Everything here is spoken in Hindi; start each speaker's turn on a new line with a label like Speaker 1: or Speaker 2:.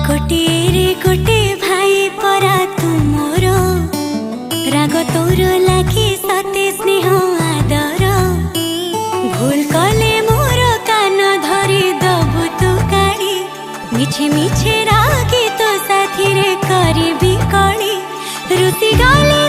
Speaker 1: गोटे रे गोटे भाई परा तू मोर राग तोर लागे सते स्नेह आदर भूल कले मोर कान धरी दबु तू काढ़ी मिछे मिछे रागी तो साथी रे करी कली रुसी गले